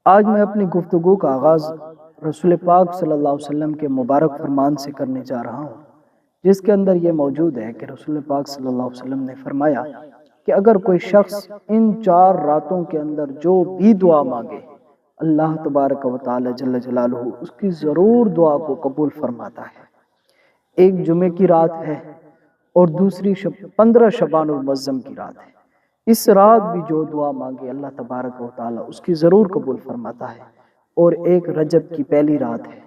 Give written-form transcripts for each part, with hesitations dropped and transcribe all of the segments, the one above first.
آج میں اپنی گفتگو کا آغاز رسول پاک صلی اللہ علیہ وسلم کے مبارک فرمان سے کرنے جا رہا ہوں، جس کے اندر یہ موجود ہے کہ رسول پاک صلی اللہ علیہ وسلم نے فرمایا کہ اگر کوئی شخص ان 4 راتوں کے اندر جو بھی دعا مانگے، اللہ تبارک و تعالی جل جلالہ اس کی ضرور دعا کو قبول فرماتا ہے۔ ایک جمعے کی رات ہے اور دوسری 15 شعبان المعظم کی رات ہے۔ اس رات بھی جو دعا مانگے اللہ تبارک و تعالی اس کی ضرور قبول فرماتا ہے۔ اور ایک رجب کی پہلی رات ہے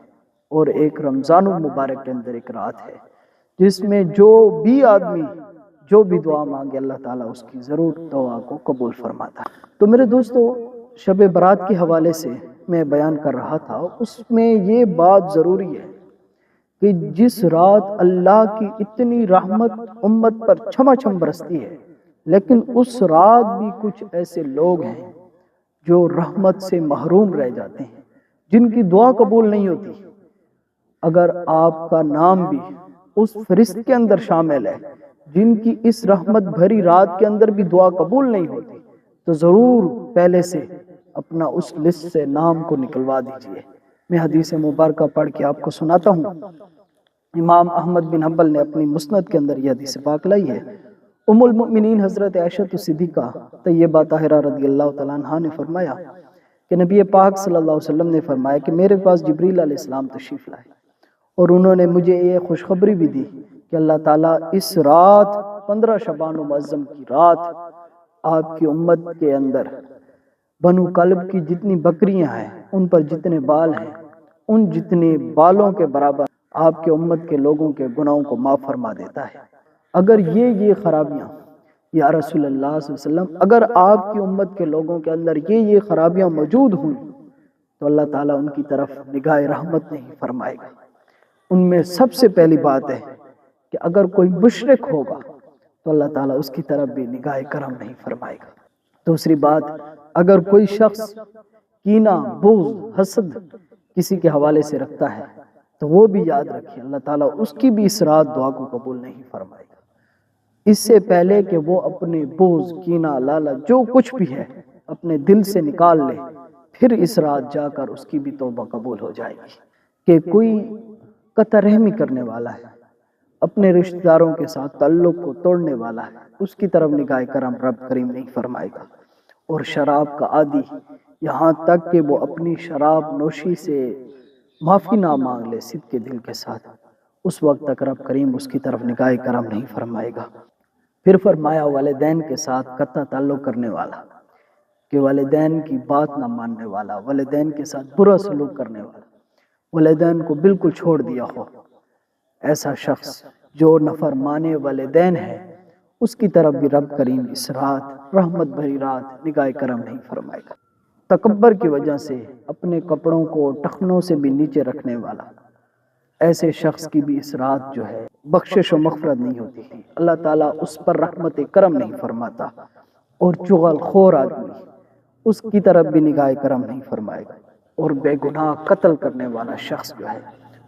اور ایک رمضان المبارک کے اندر ایک رات ہے، جس میں جو بھی آدمی جو بھی دعا مانگے اللہ تعالیٰ اس کی ضرور دعا کو قبول فرماتا ہے۔ تو میرے دوستو، شب برات کے حوالے سے میں بیان کر رہا تھا، اس میں یہ بات ضروری ہے کہ جس رات اللہ کی اتنی رحمت امت پر چھما چھم برستی ہے، لیکن اس رات بھی کچھ ایسے لوگ ہیں جو رحمت سے محروم رہ جاتے ہیں، جن کی دعا قبول نہیں ہوتی۔ اگر آپ کا نام بھی اس فہرست کے اندر شامل ہے جن کی اس رحمت بھری رات کے اندر بھی دعا قبول نہیں ہوتی، تو ضرور پہلے سے اپنا اس لسٹ سے نام کو نکلوا دیجئے۔ میں حدیث مبارکہ پڑھ کے آپ کو سناتا ہوں۔ امام احمد بن حنبل نے اپنی مسند کے اندر یہ حدیث پاک لائی ہے۔ ام المؤمنین حضرت عائشہ صدیقہ طیبہ طاہرہ رضی اللہ تعالیٰ عنہا نے فرمایا کہ نبی پاک صلی اللہ علیہ وسلم نے فرمایا کہ میرے پاس جبریل علیہ السلام تشریف لائے اور انہوں نے مجھے یہ خوشخبری بھی دی کہ اللہ تعالیٰ اس رات 15 شعبان المعظم کی رات آپ کی امت کے اندر بنو کلب کی جتنی بکریاں ہیں، ان پر جتنے بال ہیں، ان جتنے بالوں کے برابر آپ کے امت کے لوگوں کے گناہوں کو معاف فرما دیتا ہے۔ اگر یہ خرابیاں یا رسول اللہ صلی اللہ علیہ وسلم، اگر آپ کی امت کے لوگوں کے اندر یہ خرابیاں موجود ہوں تو اللہ تعالیٰ ان کی طرف نگاہ رحمت نہیں فرمائے گا۔ ان میں سب سے پہلی بات ہے کہ اگر کوئی مشرک ہوگا تو اللہ تعالیٰ اس کی طرف بھی نگاہ کرم نہیں فرمائے گا۔ دوسری بات، اگر کوئی شخص کینہ، بغض، حسد کسی کے حوالے سے رکھتا ہے تو وہ بھی یاد رکھے اللہ تعالیٰ اس کی بھی اس رات دعا کو قبول نہیں فرمائے گا۔ اس سے پہلے کہ وہ اپنے بغض، کینہ، لالچ جو کچھ بھی ہے اپنے دل سے نکال لے، پھر اس رات جا کر اس کی بھی توبہ قبول ہو جائے گی۔ کہ کوئی قطع رحمی کرنے والا ہے، اپنے رشتہ داروں کے ساتھ تعلق کو توڑنے والا ہے، اس کی طرف نگاہ کرم رب کریم نہیں فرمائے گا۔ اور شراب کا عادی، یہاں تک کہ وہ اپنی شراب نوشی سے معافی نہ مانگ لے صدق کے دل کے ساتھ، اس وقت تک رب کریم اس کی طرف نگاہ کرم نہیں فرمائے گا۔ پھر فرمایا والدین کے ساتھ قطع تعلق کرنے والا، کہ والدین کی بات نہ ماننے والا، والدین کے ساتھ برا سلوک کرنے والا، والدین کو بالکل چھوڑ دیا ہو، ایسا شخص جو نافرمان والدین ہے، اس کی طرف بھی رب کریم اس رات، رحمت بھری رات، نگاہ کرم نہیں فرمائے گا۔ تکبر کی وجہ سے اپنے کپڑوں کو ٹخنوں سے بھی نیچے رکھنے والا، ایسے شخص کی بھی اس رات جو ہے بخشش و مغفرت نہیں ہوتی، اللہ تعالیٰ اس پر رحمت کرم نہیں فرماتا۔ اور چغل خور آدمی، اس کی طرف بھی نگاہ کرم نہیں فرمائے گا۔ اور بے گناہ قتل کرنے والا شخص جو ہے،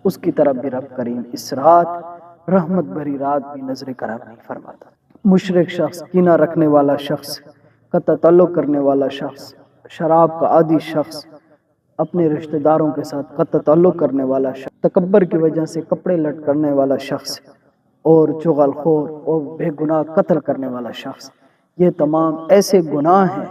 اس کی طرف بھی رب کریم اس رات، رحمت بھری رات بھی نظر کرم نہیں فرماتا۔ مشرک شخص، کینہ رکھنے والا شخص، قطع تعلق کرنے والا شخص، شراب کا عادی شخص، اپنے رشتہ داروں کے ساتھ قطع تعلق کرنے والا شخص، تکبر کی وجہ سے کپڑے لٹ کرنے والا شخص، اور چغل خور اور بے گناہ قتل کرنے والا شخص، یہ تمام ایسے گناہ ہیں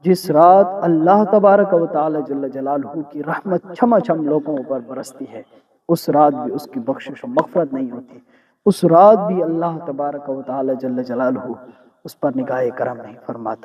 جس رات اللہ تبارک و تعالی جل جلالہ کی رحمت چھما چھم لوگوں پر برستی ہے، اس رات بھی اس کی بخشش و مغفرت نہیں ہوتی، اس رات بھی اللہ تبارک و تعالی جل جلالہ اس پر نگاہ کرم نہیں فرماتا۔